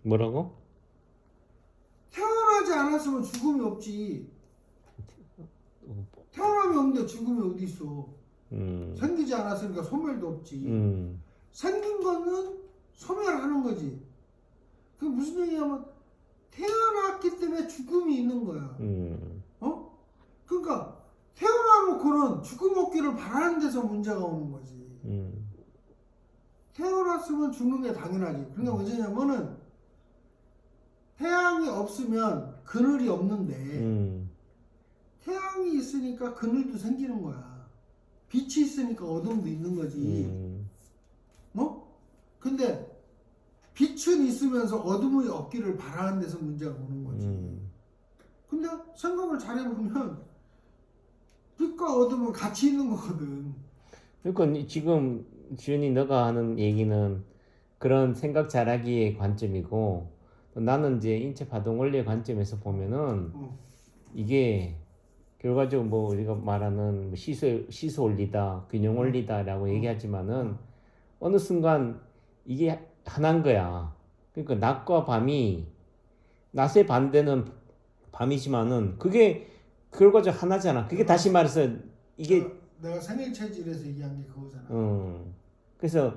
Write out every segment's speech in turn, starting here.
뭐라고? 태어나지 않았으면 죽음이 없지. 태어남이 없는데 죽음이 어디 있어? 생기지 않았으니까 소멸도 없지. 생긴 거는 소멸하는 거지. 그게 무슨 얘기냐면 태어났기 때문에 죽음이 있는 거야. 어? 그러니까 태어나놓고는 죽음 없기를 바라는 데서 문제가 오는 거지. 태어났으면 죽는 게 당연하지. 그러니까 뭐냐면은 태양이 없으면 그늘이 없는데 태양이 있으니까 그늘도 생기는 거야. 빛이 있으니까 어둠도 있는 거지. 근데 빛은 있으면서 어둠이 없기를 바라는 데서 문제가 오는 거지. 근데 생각을 잘해보면 빛과 어둠은 같이 있는 거거든. 그러니까 지금 지은이 너가 하는 얘기는 그런 생각 잘하기의 관점이고, 또 나는 이제 인체 파동 원리의 관점에서 보면은 이게 결과적으로 뭐 우리가 말하는 시소 원리다, 균형 원리다라고 얘기하지만은 어느 순간 이게 하나인 거야. 그러니까 낮과 밤이, 낮의 반대는 밤이지만은 그게 결과적으로 하나잖아. 그게 다시 말해서 이게 내가 생일 체질에서 얘기한 게 그거잖아. 그래서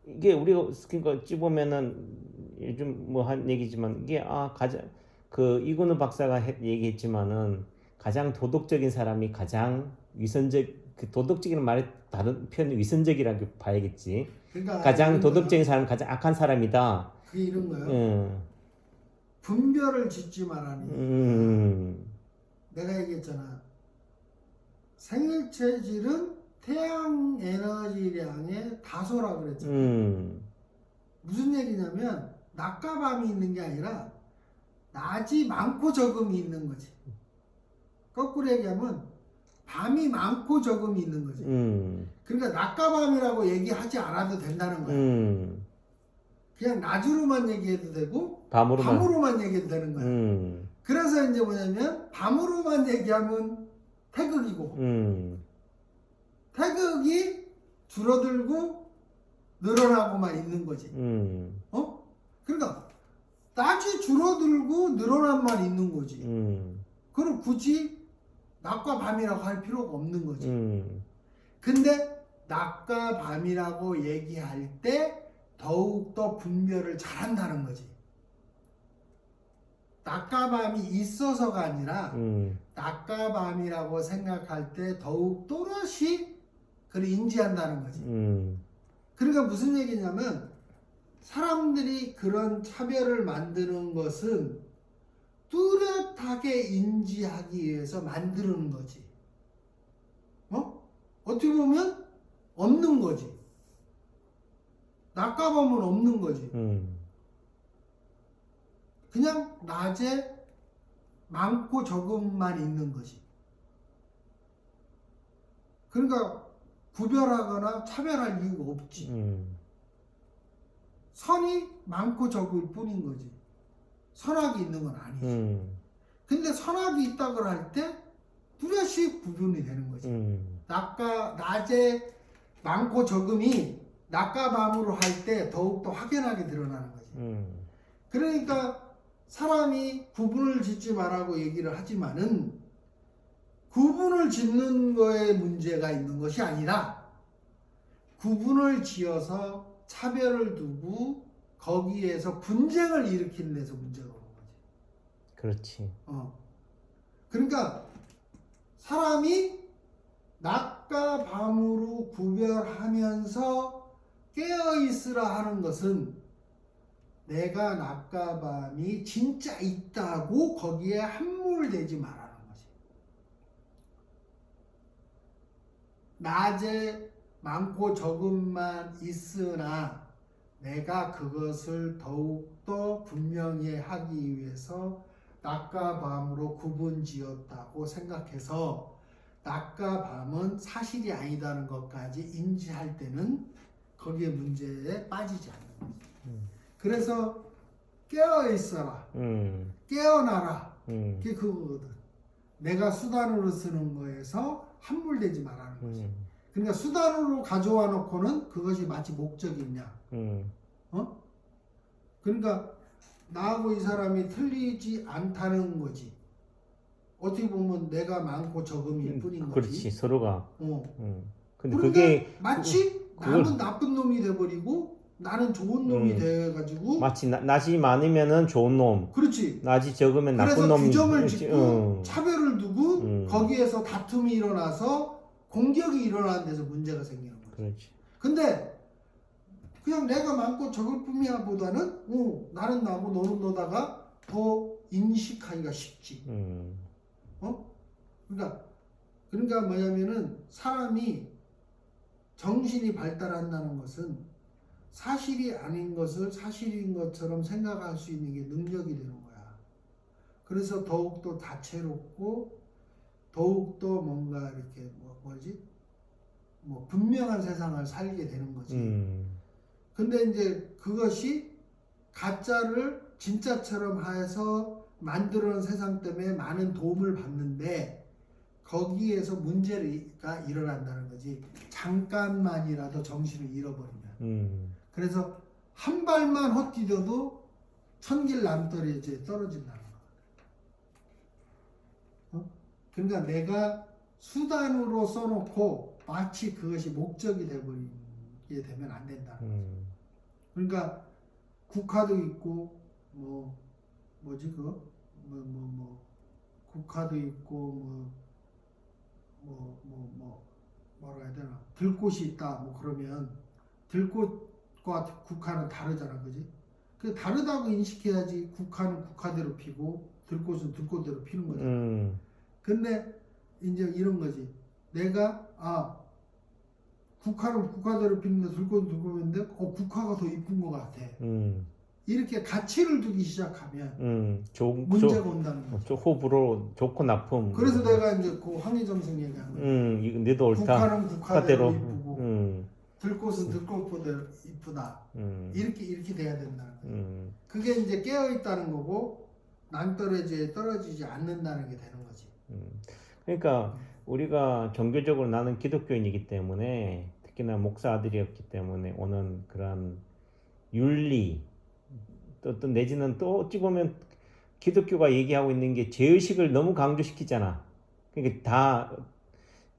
이게 우리가 그러니까 어찌 보면은 요즘 뭐 한 얘기지만 이게 가장 그 이근우 박사가 얘기했지만은 가장 도덕적인 사람이 가장 위선적, 그 도덕적인 말에 다른 표현이 위선적이라고 봐야겠지. 그러니까 가장 도덕적인 사람은 가장 악한 사람이다. 그게 이런 거예요. 음. 분별을 짓지 말라니. 내가 얘기했잖아. 생일 체질은 태양 에너지량의 다소라 그랬잖아. 무슨 얘기냐면 낮과 밤이 있는 게 아니라 낮이 많고 적음이 있는 거지. 거꾸로 얘기하면 밤이 많고 적음이 있는 거지. 그러니까 낮과 밤이라고 얘기하지 않아도 된다는 거야. 그냥 낮으로만 얘기해도 되고 밤으로만 얘기해도 되는 거야. 그래서 이제 뭐냐면 밤으로만 얘기하면 태극이고 태극이 줄어들고 늘어나고만 있는 거지. 그러니까 낮이 줄어들고 늘어난만 있는 거지. 그럼 굳이 낮과 밤이라고 할 필요가 없는 거지. 근데 낮과 밤이라고 얘기할 때 더욱더 분별을 잘한다는 거지. 낮과 밤이 있어서가 아니라 낮과 밤이라고 생각할 때 더욱 또렷이 그를 인지한다는 거지. 그러니까 무슨 얘기냐면 사람들이 그런 차별을 만드는 것은 뚜렷하게 인지하기 위해서 만드는 거지. 어떻게 보면 없는 거지. 낮과 밤은 없는 거지. 그냥 낮에 많고 적음만 있는 거지. 그러니까 구별하거나 차별할 이유가 없지. 선이 많고 적을 뿐인 거지. 선악이 있는 건 아니지. 근데 선악이 있다고 할 때 뚜렷이 구분이 되는 거지. 낮에 많고 적음이 낮과 밤으로 할 때 더욱더 확연하게 드러나는 거지. 그러니까 사람이 구분을 짓지 말라고 얘기를 하지만은 구분을 짓는 거에 문제가 있는 것이 아니라 구분을 지어서 차별을 두고 거기에서 분쟁을 일으키는 데서 문제가 오는 거지. 그렇지. 그러니까 사람이 낮과 밤으로 구별하면서 깨어있으라 하는 것은 내가 낮과 밤이 진짜 있다고 거기에 함몰되지 말라는 거지. 낮에 많고 적음만 있으나 내가 그것을 더욱더 분명히 하기 위해서 낮과 밤으로 구분지었다고 생각해서 낮과 밤은 사실이 아니다는 것까지 인지할 때는 거기에 문제에 빠지지 않는 거지. 그래서 깨어있어라, 깨어나라, 그게 그거거든. 내가 수단으로 쓰는 거에서 함몰되지 말라는 거지. 그러니까 수단으로 가져와 놓고는 그것이 마치 목적이냐. 그러니까 나하고 이 사람이 틀리지 않다는 거지. 어떻게 보면 내가 많고 적음일 뿐인 거지. 그렇지 서로가. 어. 근데 그런데 그게 마치 그걸 남은 나쁜 놈이 돼버리고 나는 좋은 놈이 돼가지고 마치 낫이 많으면은 좋은 놈, 그렇지. 낫이 적으면 나쁜 그래서 놈이. 규정을 그렇지. 짓고 차별을 두고 음. 거기에서 다툼이 일어나서 공격이 일어나는 데서 문제가 생기는 거지. 그렇지. 근데 그냥 내가 많고 적을 뿐이야 보다는 나는 나고 너는 너다가 더 인식하기가 쉽지. 그러니까 뭐냐면은 사람이 정신이 발달한다는 것은 사실이 아닌 것을 사실인 것처럼 생각할 수 있는 게 능력이 되는 거야. 그래서 더욱더 다채롭고 더욱더 뭔가 이렇게 분명한 세상을 살게 되는 거지. 근데 이제 그것이 가짜를 진짜처럼 해서 만들어낸 세상 때문에 많은 도움을 받는데 거기에서 문제가 일어난다는 거지. 잠깐만이라도 정신을 잃어버리면. 그래서 한 발만 헛디뎌도 천길 남떨이에 떨어진다는 거. 그러니까 내가 수단으로 써놓고 마치 그것이 목적이 되버리게 되면 안 된다는 거죠. 그러니까 국화도 있고 국화도 있고 뭐라 해야 되나 들꽃이 있다 그러면 들꽃과 국화는 다르잖아, 그지? 그 다르다고 인식해야지. 국화는 국화대로 피고 들꽃은 들꽃대로 피는 거잖아. 근데 이제 이런 거지. 내가 국화는 국화대로 피는데 들꽃은 들꽃인데 국화가 더 이쁜 것 같아. 이렇게 가치를 두기 시작하면 문제가 온다는 거죠. 호불호 좋고 나쁨. 그래서 내가 이제 그 황희정승 얘기한 거야. 이거 내도 옳다. 국화는 국화대로 이쁘고 들꽃은 들꽃보다 이쁘다. 이렇게 돼야 된다는 거죠. 그게 이제 깨어 있다는 거고 낭떠러지에 떨어지지 않는다는 게 되는 거지. 그러니까 우리가 종교적으로 나는 기독교인이기 때문에 특히나 목사 아들이었기 때문에 오는 그런 윤리 또 내지는 또 어찌 보면 기독교가 얘기하고 있는 게 죄의식을 너무 강조시키잖아. 그러니까 다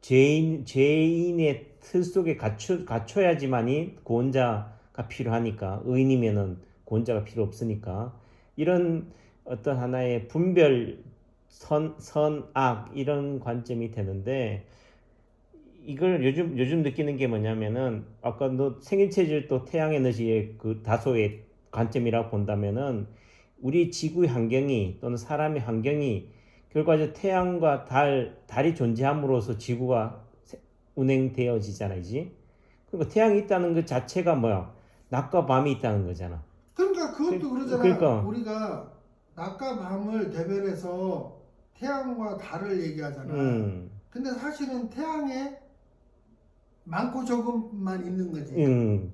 죄인의 틀 속에 갖춰야지만이 구원자가 필요하니까, 의인이면은 구원자가 필요 없으니까 이런 어떤 하나의 분별 선, 악 이런 관점이 되는데, 이걸 요즘 느끼는 게 뭐냐면은 아까 너 생일체질 또 태양 에너지의 그 다소의 관점이라고 본다면은 우리 지구의 환경이 또는 사람의 환경이 결과적으로 태양과 달이 존재함으로써 지구가 운행되어지잖아요. 그러니까 태양이 있다는 것 자체가 뭐야? 낮과 밤이 있다는 거잖아. 그러니까 그것도 그러잖아. 그러니까. 우리가 낮과 밤을 대별해서 태양과 달을 얘기하잖아. 근데 사실은 태양에 많고 적음만 있는 거지.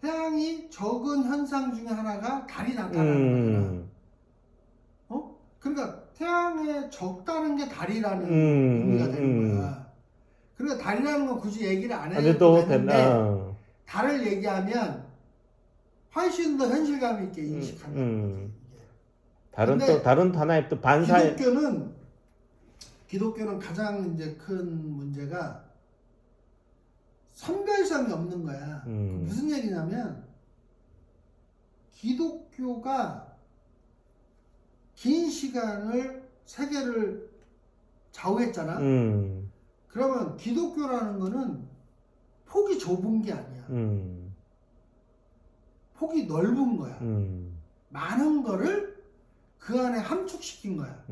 태양이 적은 현상 중에 하나가 달이 나타나는 거잖아. 그러니까 태양에 적다는 게 달이라는 의미가 되는 거야. 그러니까 달이라는 건 굳이 얘기를 안 해도 되는데 달을 얘기하면 훨씬 더 현실감 있게 인식한다는 거지. 다른 하나의 또 반사의 기독교는 가장 이제 큰 문제가 선별성이 없는 거야. 무슨 얘기냐면 기독교가 긴 시간을 세계를 좌우했잖아. 그러면 기독교라는 거는 폭이 좁은 게 아니야. 폭이 넓은 거야. 많은 거를 그 안에 함축시킨 거야.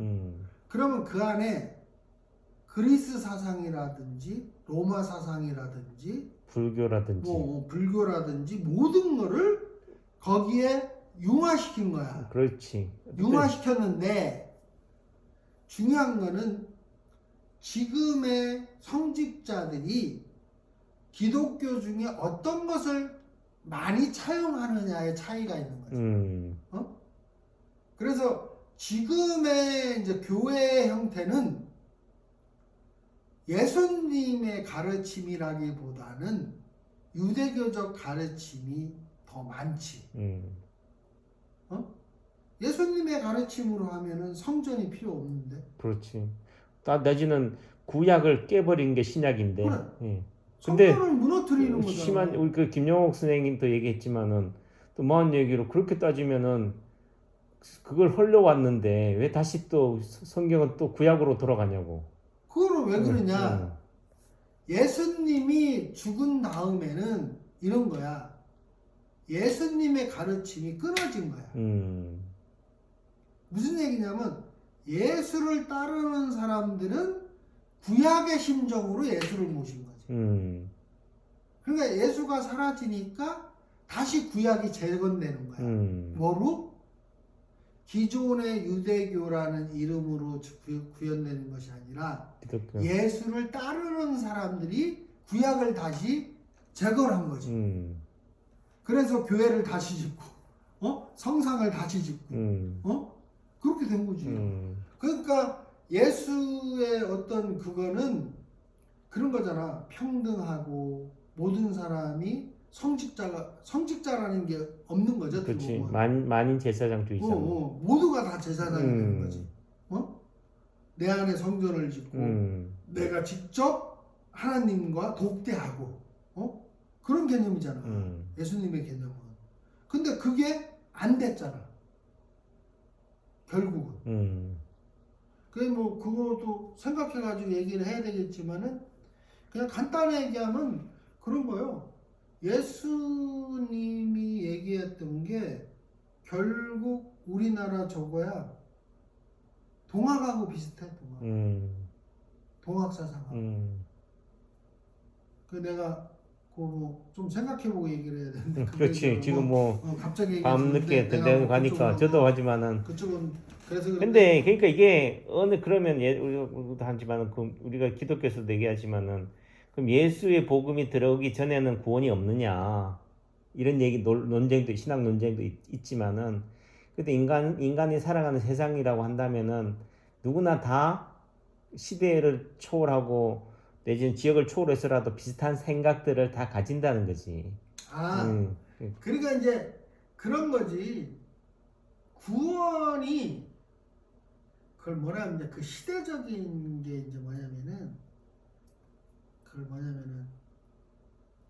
그러면 그 안에 그리스 사상이라든지 로마 사상이라든지 불교라든지 모든 거를 거기에 융화시킨 거야. 그렇지. 융화시켰는데 중요한 거는 지금의 성직자들이 기독교 중에 어떤 것을 많이 차용하느냐의 차이가 있는 거지. 그래서 지금의 이제 교회의 형태는 예수님의 가르침이라기보다는 유대교적 가르침이 더 많지. 예수님의 가르침으로 하면은 성전이 필요 없는데. 그렇지. 내지는 구약을 깨버린 게 신약인데. 그래. 예. 근데 성전을 무너뜨리는 거잖아. 심한 우리 그 김영옥 선생님도 얘기했지만은 또 뭐한 얘기로 그렇게 따지면은 그걸 헐려왔는데 왜 다시 또 성경은 또 구약으로 돌아가냐고. 그거를 왜 그러냐? 응, 예수님이 죽은 다음에는 이런 거야. 예수님의 가르침이 끊어진 거야. 무슨 얘기냐면 예수를 따르는 사람들은 구약의 심정으로 예수를 모신 거지. 그러니까 예수가 사라지니까 다시 구약이 재건되는 거야. 뭐로? 기존의 유대교라는 이름으로 구현되는 것이 아니라 기독교. 예수를 따르는 사람들이 구약을 다시 재건한 거지. 그래서 교회를 다시 짓고, 성상을 다시 짓고, 그렇게 된 거지. 그러니까 예수의 어떤 그거는 그런 거잖아. 평등하고 모든 사람이 성직자라는 게 없는 거죠. 그렇지. 보면. 만인 제사장주의잖아. 모두가 다 제사장이 되는 거지. 내 안에 성전을 짓고 내가 직접 하나님과 독대하고 그런 개념이잖아. 예수님의 개념은. 근데 그게 안 됐잖아. 결국은. 그게 뭐 그것도 생각해가지고 얘기를 해야 되겠지만은 그냥 간단히 얘기하면 그런 거예요. 예수님이 얘기했던 게 결국 우리나라 저거야. 동학하고 비슷해. 동학 사상하고. 그 내가 좀 생각해보고 얘기를 해야 되는데. 그렇지. 지금 갑자기 밤늦게 대대로 가니까 저도 하지만은. 그쪽은 그래서 근데 그러니까 이게 그러면 우리도 하지만은 우리가 기독교에서도 얘기하지만은 그럼 예수의 복음이 들어오기 전에는 구원이 없느냐 이런 얘기 논쟁도 신학 논쟁도 있지만은 근데 인간이 살아가는 세상이라고 한다면은 누구나 다 시대를 초월하고 내지는 지역을 초월해서라도 비슷한 생각들을 다 가진다는 거지. 그러니까 이제 그런 거지. 구원이 그걸 뭐라 하면 그 시대적인 게 이제 뭐냐면은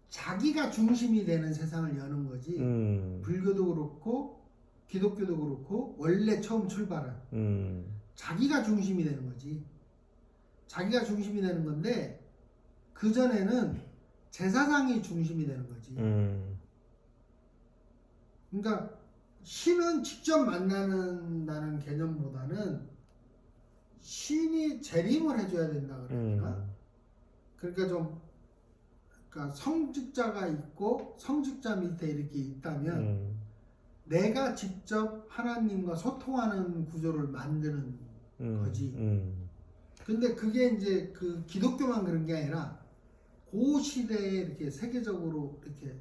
자기가 중심이 되는 세상을 여는 거지. 불교도 그렇고 기독교도 그렇고 원래 처음 출발은 자기가 중심이 되는 거지. 자기가 중심이 되는 건데 그 전에는 제사장이 중심이 되는 거지. 그러니까 신은 직접 만나는다는 개념보다는 신이 재림을 해줘야 된다 그러니까. 그러니까 그러니까 성직자가 있고 성직자 밑에 이렇게 있다면 내가 직접 하나님과 소통하는 구조를 만드는 거지. 근데 그게 이제 그 기독교만 그런 게 아니라 그 시대에 이렇게 세계적으로 이렇게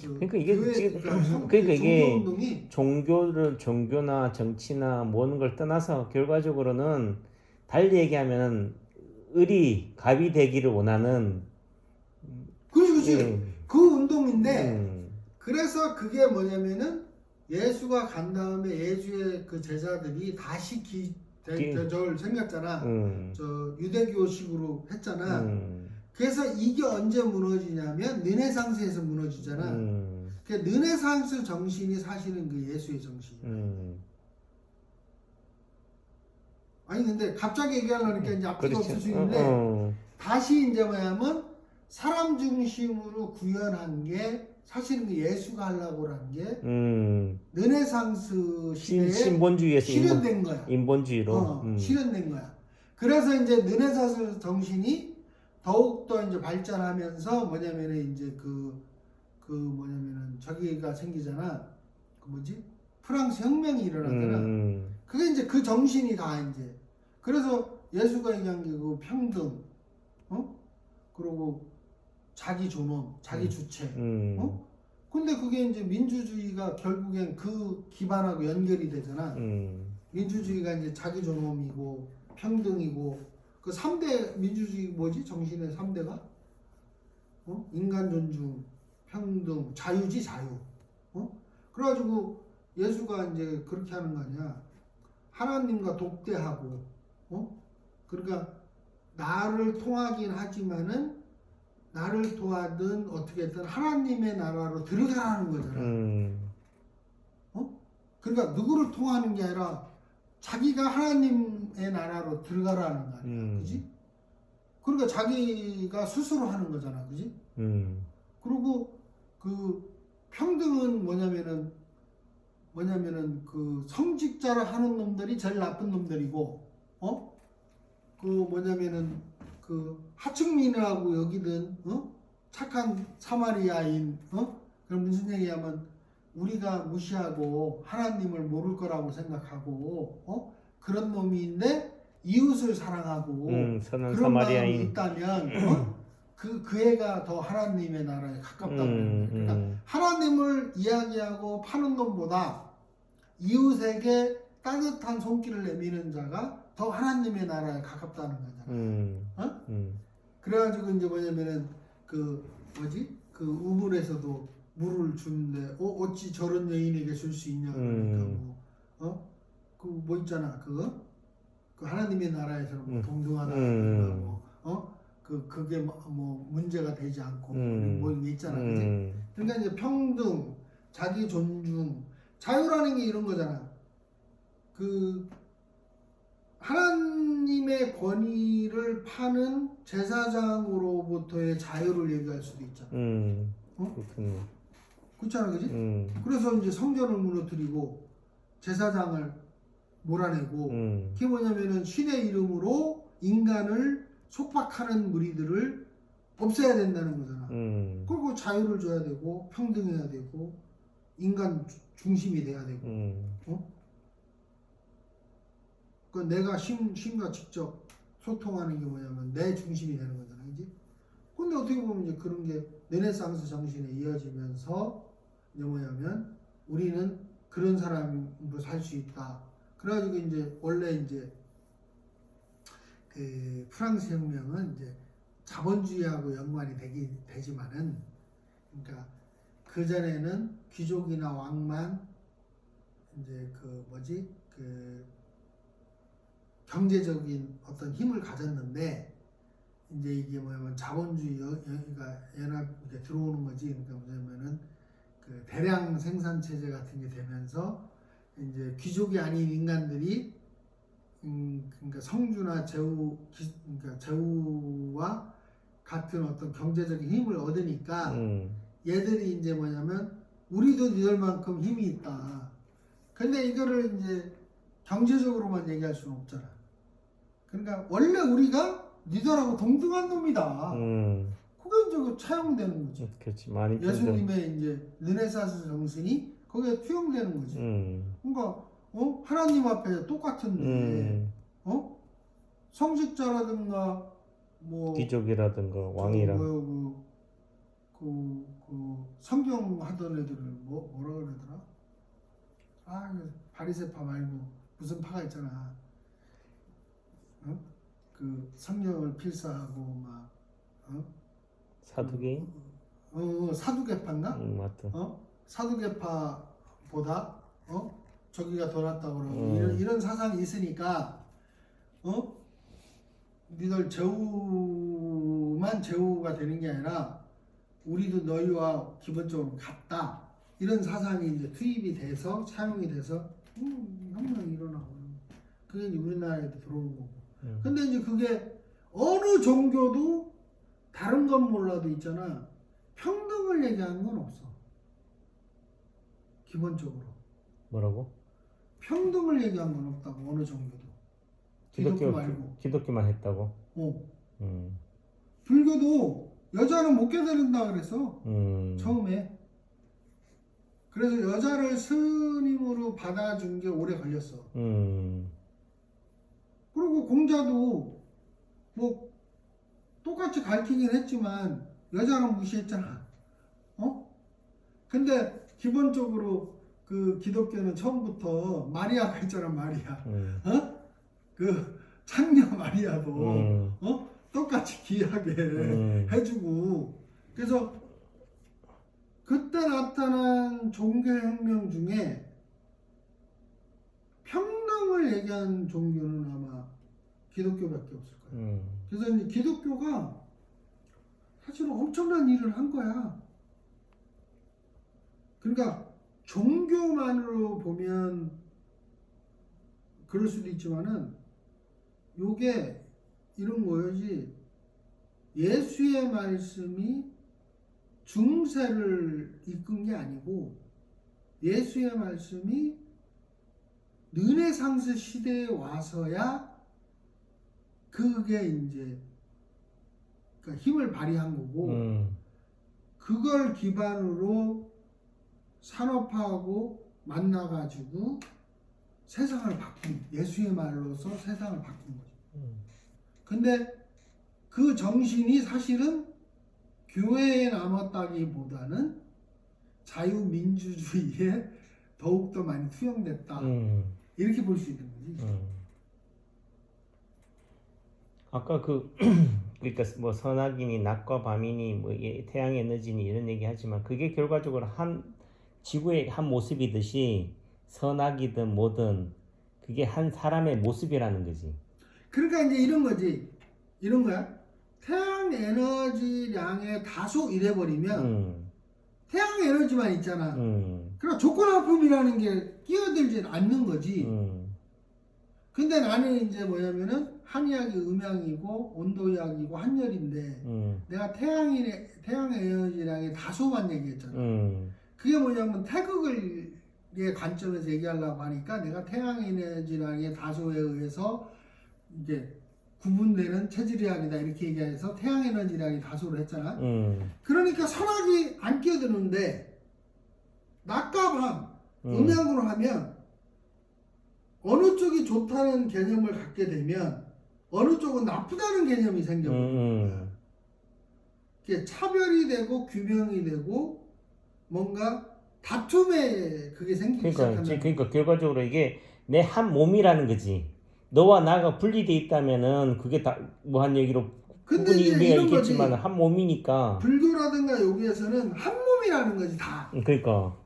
그러니까 이게 그러니까 이게 종교나 정치나 모든 걸 떠나서 결과적으로는 달리 얘기하면 갑이 되기를 원하는 그렇지. 그 운동인데 그래서 그게 뭐냐면은 예수가 간 다음에 예수의 그 제자들이 다시 저걸 생겼잖아. 저 유대교식으로 했잖아. 그래서 이게 언제 무너지냐면 르네상스에서 무너지잖아. 그 르네상스 정신이 사실은 그 예수의 정신. 아니 근데 갑자기 얘기하려니까 이제 앞뒤가 없을 수 있는데 다시 이제 뭐냐면 사람 중심으로 구현한 게 사실은 예수가 하려고 한 게 르네상스 시대에 신본주의에서 실현된 거야. 인본주의로 실현된 거야. 그래서 이제 르네상스 정신이 더욱더 이제 발전하면서 뭐냐면은 이제 뭐냐면은 저기가 생기잖아. 그 뭐지? 프랑스 혁명이 일어나잖아. 그게 이제 그 정신이 다 이제. 그래서 예수가 얘기한 게 그 평등, 그리고 자기 존엄, 자기 주체, 근데 그게 이제 민주주의가 결국엔 그 기반하고 연결이 되잖아. 민주주의가 이제 자기 존엄이고 평등이고 그 3대 민주주의 뭐지? 정신의 3대가? 인간 존중, 평등, 자유지 자유. 그래가지고 예수가 이제 그렇게 하는 거 아니야. 하나님과 독대하고, 그러니까 나를 통하긴 하지만은 나를 도하든 어떻게든 하나님의 나라로 들어가라는 거잖아. 그러니까 누구를 통하는 게 아니라 자기가 하나님의 나라로 들어가라는 거 아니야, 그지? 그러니까 자기가 스스로 하는 거잖아, 그지? 그리고 그 평등은 뭐냐면은 그 성직자를 하는 놈들이 제일 나쁜 놈들이고, 그 뭐냐면은 그 하층민이라고 여기든, 착한 사마리아인, 그럼 무슨 얘기하면 우리가 무시하고 하나님을 모를 거라고 생각하고, 그런 놈인데 이웃을 사랑하고 선한 그런 마음이 사마리아인. 있다면, 그 애가 더 하나님의 나라에 가깝다고 그래요. 그러니까 하나님을 이야기하고 파는 놈보다 이웃에게 따뜻한 손길을 내미는 자가 더 하나님의 나라에 가깝다는 거잖아. 그래가지고 이제 뭐냐면은 그 우물에서도 물을 주는데 어찌 저런 여인에게 줄 수 있냐 그러니까 그 뭐 있잖아 그 하나님의 나라에서는 뭐 동등하다 그게 뭐 문제가 되지 않고 뭐 이게 있잖아. 그치? 그러니까 이제 평등, 자기 존중, 자유라는 게 이런 거잖아. 그 하나님의 권위를 파는 제사장으로부터의 자유를 얘기할 수도 있잖아. 그렇군요. 그렇잖아, 그지? 그래서 이제 성전을 무너뜨리고 제사장을 몰아내고 그게 뭐냐면은 신의 이름으로 인간을 속박하는 무리들을 없애야 된다는 거잖아. 그리고 자유를 줘야 되고 평등해야 되고 인간 중심이 돼야 되고. 그 내가 신과 직접 소통하는 게 뭐냐면 내 중심이 되는 거잖아, 그지? 근데 어떻게 보면 이제 그런 게 르네상스 정신에 이어지면서 이제 뭐냐면 우리는 그런 사람으로 살 수 있다. 그래가지고 이제 원래 이제 그 프랑스 혁명은 이제 자본주의하고 연관이 되지만은 그러니까 그 전에는 귀족이나 왕만 이제 그 경제적인 어떤 힘을 가졌는데 이제 이게 뭐냐면 자본주의가 연합 이렇게 들어오는 거지. 그러니까 뭐냐면은 그 대량 생산 체제 같은 게 되면서 이제 귀족이 아닌 인간들이 그러니까 성주나 그러니까 제후와 같은 어떤 경제적인 힘을 얻으니까 얘들이 이제 뭐냐면 우리도 니들만큼 힘이 있다. 근데 이거를 이제 경제적으로만 얘기할 수는 없잖아. 그러니까 원래 우리가 니들하고 동등한 놈이다. 그게 이제 그 차용되는 거지. 그렇지. 많이 예수님의 이제 르네상스 정신이 거기에 투영되는 거지. 그러니까 하나님 앞에 똑같은데 성직자라든가 뭐 귀족이라든가 왕이랑 그 성경 하던 애들을 뭐라 그러더라? 바리새파 말고 무슨 파가 있잖아. 그 성령을 필사하고 막 사두개인? 사두개파인가? 맞다. 사두개파보다 저기가 더 낫다고 그러고 이런 사상이 있으니까 니들 제후만 제후가 되는 게 아니라 우리도 너희와 기본적으로 같다. 이런 사상이 이제 투입이 돼서 사용이 돼서 혁명이 일어나고 그게 이제 우리나라에도 들어오는 거고. 근데 이제 그게 어느 종교도 다른 건 몰라도 있잖아. 평등을 얘기하는 건 없어. 기본적으로. 뭐라고? 평등을 얘기한 건 없다고 어느 종교도. 기독교 말고. 기독교만 했다고? 불교도 여자는 못 깨달은다 그랬어. 처음에. 그래서 여자를 스님으로 받아준 게 오래 걸렸어. 그리고 공자도 뭐 똑같이 가르치긴 했지만 여자는 무시했잖아. 근데 기본적으로 그 기독교는 처음부터 마리아가 있잖아, 마리아. 그 창녀 마리아도 똑같이 귀하게 해주고. 그래서 그때 나타난 종교혁명 중에 생명을 얘기한 종교는 아마 기독교밖에 없을 거예요. 그래서 이제 기독교가 사실은 엄청난 일을 한 거야. 그러니까 종교만으로 보면 그럴 수도 있지만은 요게 이런 거지. 예수의 말씀이 중세를 이끈 게 아니고 예수의 말씀이 르네상스 시대에 와서야 그게 이제 그러니까 힘을 발휘한 거고 그걸 기반으로 산업화하고 만나가지고 세상을 바꾼 예수의 말로서 세상을 바꾼 거죠. 근데 그 정신이 사실은 교회에 남았다기보다는 자유민주주의에 더욱더 많이 투영됐다. 이렇게 볼 수 있는 거지. 아까 그러니까 뭐 선악이니 낮과 밤이니 뭐 태양 에너지니 이런 얘기 하지만 그게 결과적으로 한 지구의 한 모습이듯이 선악이든 뭐든 그게 한 사람의 모습이라는 거지. 그러니까 이제 이런 거지. 이런 거야. 태양 에너지량의 다소 이래버리면 태양 에너지만 있잖아. 그러니까 조건화품이라는 게 끼어들지 않는 거지. 근데 나는 이제 뭐냐면은 한의학이 음양이고 온도의학이고 한열인데 내가 태양 에너지량의 다소만 얘기했잖아. 그게 뭐냐면 태극의 관점에서 얘기하려고 하니까 내가 태양 에너지량의 다소에 의해서 이제 구분되는 체질의학이다 이렇게 얘기해서 태양 에너지량이 다소를 했잖아. 그러니까 선악이 안 끼어드는데 낮과 밤 음양으로 하면 어느 쪽이 좋다는 개념을 갖게 되면 어느 쪽은 나쁘다는 개념이 생겨버리는 거야. 이게 차별이 되고 규명이 되고 뭔가 다툼에 그게 생기기 시작한다. 그러니까 결과적으로 이게 내 한 몸이라는 거지. 너와 나가 분리돼 있다면은 그게 다 무한 얘기로 근데 구분이 이제 의미가 이런 있겠지만 거지. 한 몸이니까. 불교라든가 여기에서는 한 몸이라는 거지 다. 그러니까.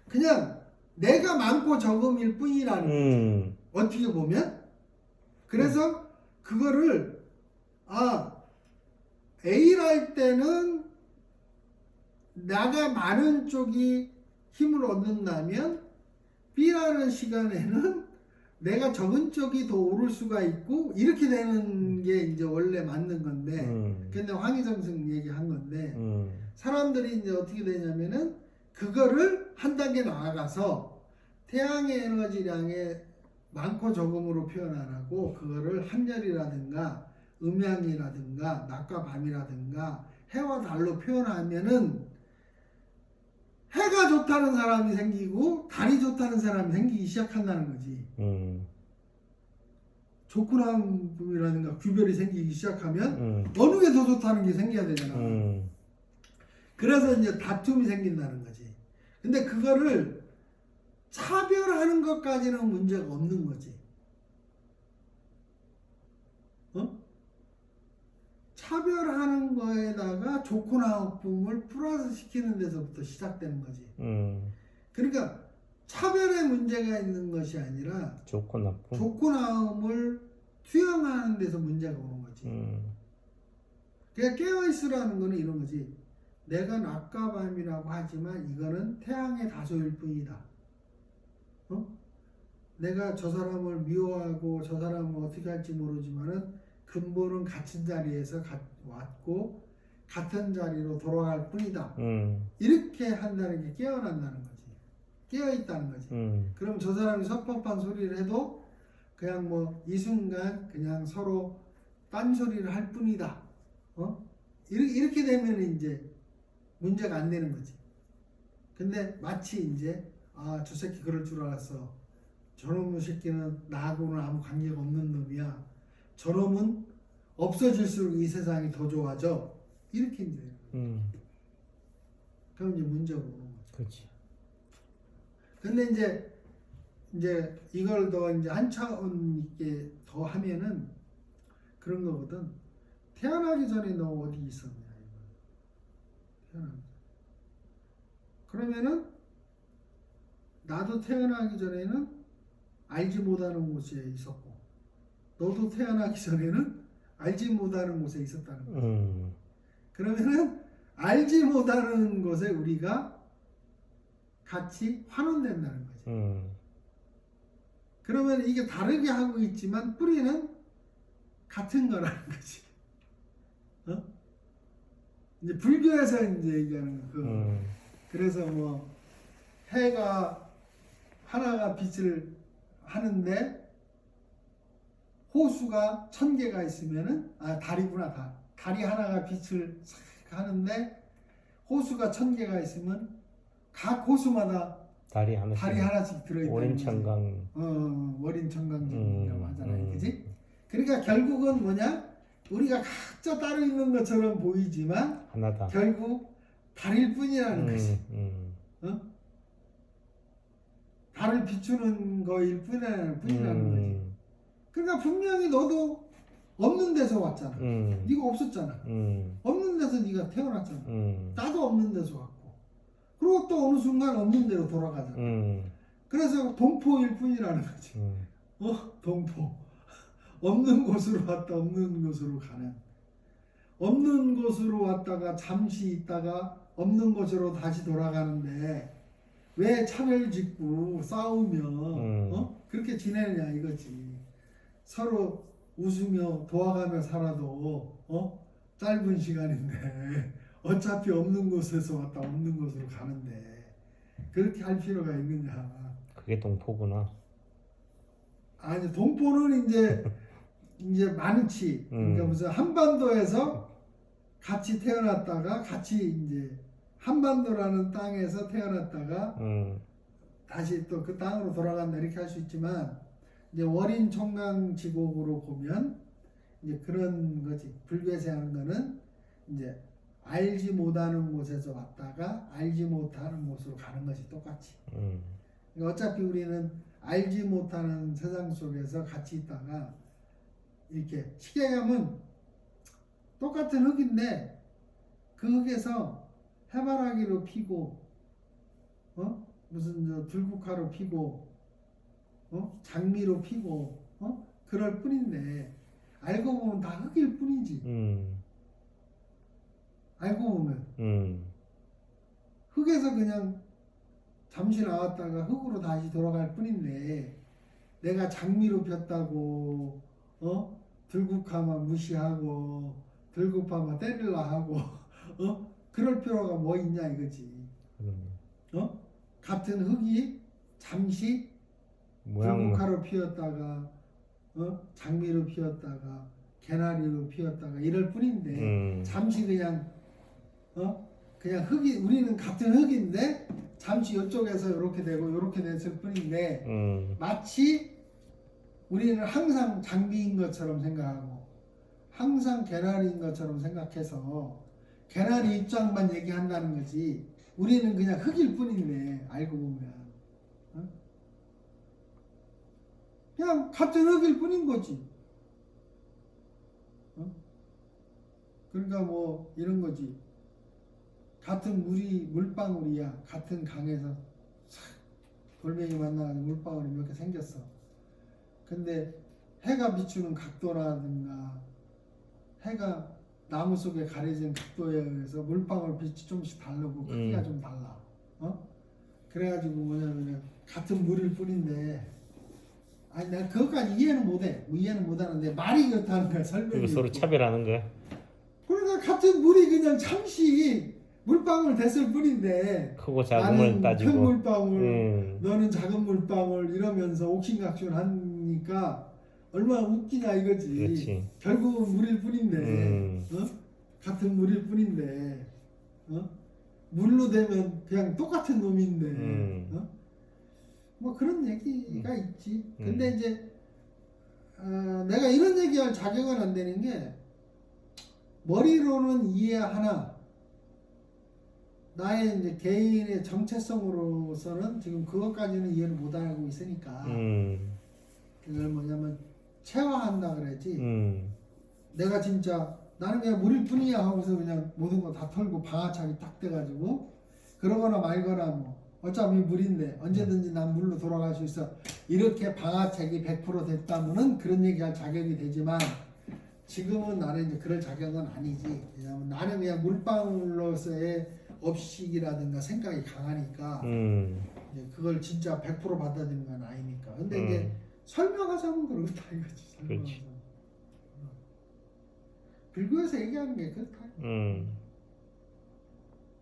그냥 내가 많고 적음일 뿐이라는 거지. 어떻게 보면. 그래서 그거를 A랄 때는 나가 많은 쪽이 힘을 얻는다면 B라는 시간에는 내가 적은 쪽이 더 오를 수가 있고 이렇게 되는 게 이제 원래 맞는 건데 근데 황희정 선 얘기한 건데 사람들이 이제 어떻게 되냐면은 그거를 한 단계 나아가서 태양의 에너지량의 많고 적음으로 표현 안 하고 그거를 한열이라든가 음양이라든가 낮과 밤이라든가 해와 달로 표현하면은 해가 좋다는 사람이 생기고 달이 좋다는 사람이 생기기 시작한다는 거지. 조건함이라든가 규별이 생기기 시작하면 어느 게 더 좋다는 게 생겨야 되잖아. 그래서 이제 다툼이 생긴다는 거지. 근데 그거를 차별하는 것까지는 문제가 없는 거지. 차별하는 거에다가 조건화학품을 플러스 시키는 데서부터 시작되는 거지. 그러니까 차별의 문제가 있는 것이 아니라 조건화음을 투영하는 데서 문제가 오는 거지. 그러니까 깨어있으라는 거는 이런 거지. 내가 낮과 밤이라고 하지만 이거는 태양의 다소일 뿐이다. 내가 저 사람을 미워하고 저 사람을 어떻게 할지 모르지만은 근본은 같은 자리에서 왔고 같은 자리로 돌아갈 뿐이다. 이렇게 한다는 게 깨어난다는 거지. 깨어있다는 거지. 그럼 저 사람이 섭섭한 소리를 해도 그냥 뭐 이 순간 그냥 서로 딴소리를 할 뿐이다. 이렇게 되면 이제 문제가 안 되는 거지. 근데 마치 이제 저 새끼 그럴 줄 알았어. 저놈의 새끼는 나하고는 아무 관계가 없는 놈이야. 저놈은 없어질수록 이 세상이 더 좋아져. 이렇게 이제 그럼 이제 문제가 오는 거죠. 그렇지. 근데 이제 이걸 더 이제 한 차원 있게 더 하면은 그런 거거든. 태어나기 전에 너 어디 있었냐 이거. 태어나기 전에. 그러면은 나도 태어나기 전에는 알지 못하는 곳에 있었고 너도 태어나기 전에는 알지 못하는 곳에 있었다는 거예요. 그러면은 알지 못하는 것에 우리가 같이 환원된다는 거지. 그러면 이게 다르게 하고 있지만 뿌리는 같은 거라는 거지. 어? 이제 불교에서 이제 얘기하는 거. 그래서 뭐 해가 하나가 빛을 하는데 호수가 1000개가 있으면은 달이구나. 달이 하나가 빛을 싹 하는데 호수가 1000개가 있으면 각 호수마다 달이 하나씩 들어있다는 월인천강. 월인천강지이라고 하잖아요. 그지? 그러니까 결국은 뭐냐? 우리가 각자 따로 있는 것처럼 보이지만 하나다. 결국 달일 뿐이라는 것이. 달을 비추는 거일 뿐이라는 거지. 그러니까 분명히 너도 없는 데서 왔잖아. 네가 없었잖아. 없는 데서 네가 태어났잖아. 나도 없는 데서 왔고. 그리고 또 어느 순간 없는 데로 돌아가잖아. 그래서 동포일 뿐이라는 거지. 동포. 없는 곳으로 왔다 없는 곳으로 가는. 없는 곳으로 왔다가 잠시 있다가 없는 곳으로 다시 돌아가는데 왜 차별 짓고 싸우며 그렇게 지내느냐 이거지. 서로 웃으며 도와가며 살아도 짧은 시간인데 어차피 없는 곳에서 왔다 없는 곳으로 가는데 그렇게 할 필요가 있느냐. 그게 동포구나. 아니 동포는 이제 많지. 그러니까 무슨 한반도에서 같이 태어났다가 같이 이제 한반도라는 땅에서 태어났다가 다시 또 그 땅으로 돌아간다 이렇게 할 수 있지만 이제 월인 청강 지곡으로 보면 이제 그런 거지. 불교에서 하는 거는 이제 알지 못하는 곳에서 왔다가 알지 못하는 곳으로 가는 것이 똑같이. 그러니까 어차피 우리는 알지 못하는 세상 속에서 같이 있다가 이렇게 시계 가면 똑같은 흙인데 그 흙에서 해바라기로 피고 무슨 저 들국화로 피고 장미로 피고 그럴 뿐인데 알고 보면 다 흙일 뿐이지. 알고 보면 흙에서 그냥 잠시 나왔다가 흙으로 다시 돌아갈 뿐인데 내가 장미로 폈다고 들국화만 무시하고 들국화만 때릴라 하고 그럴 필요가 뭐 있냐 이거지. 같은 흙이 잠시 들국화로 피었다가 장미로 피었다가 개나리로 피었다가 이럴 뿐인데 잠시 그냥 흙이 우리는 같은 흙인데 잠시 이쪽에서 이렇게 되고 이렇게 됐을 뿐인데 마치 우리는 항상 장미인 것처럼 생각하고 항상 개나리인 것처럼 생각해서 개나리 입장만 얘기한다는 거지 우리는 그냥 흙일 뿐인데 알고 보면 그냥 같은 흙일 뿐인 거지. 그러니까 뭐 이런 거지. 같은 물방울이야. 같은 강에서 돌멩이 만나가지고 물방울이 몇 개 생겼어. 근데 해가 비추는 각도라든가 해가 나무 속에 가려진 각도에 의해서 물방울 빛이 좀씩 다르고 크기가 좀 달라. 그래가지고 뭐냐면 같은 물일 뿐인데 아니 내가 그것까지 이해는 못해. 이해는 못하는데 말이 그렇다는 거야. 설명이. 서로 차별하는 거야. 그러니까 같은 물이 그냥 잠시 물방울 됐을 뿐인데 크고 작음을 따지고 큰 물방울 너는 작은 물방울 이러면서 옥신각신 하니까 얼마나 웃기냐 이거지. 그렇지. 결국은 물일 뿐인데 같은 물일 뿐인데 물로 되면 그냥 똑같은 놈인데 뭐 그런 얘기가 있지. 근데 이제 내가 이런 얘기할 자격은 안 되는 게 머리로는 이해하나 나의 이제 개인의 정체성으로서는 지금 그것까지는 이해를 못하고 있으니까 그걸 뭐냐면 체화한다 그랬지. 내가 진짜 나는 그냥 물일 뿐이야 하고서 그냥 모든 거 다 털고 방아차기 딱 돼가지고 그러거나 말거나 뭐 어차피 물인데 언제든지 난 물로 돌아갈 수 있어. 이렇게 방아책이 100% 됐다면은 그런 얘기할 자격이 되지만 지금은 나는 이제 그럴 자격은 아니지. 왜냐면 나는 그냥 물방울로서의 업식이라든가 생각이 강하니까 이제 그걸 진짜 100% 받아들이는 건 아니니까. 근데 이제 설명하자면 그렇다 이거지. 설명하자면. 불교에서 얘기하는 게 그렇다.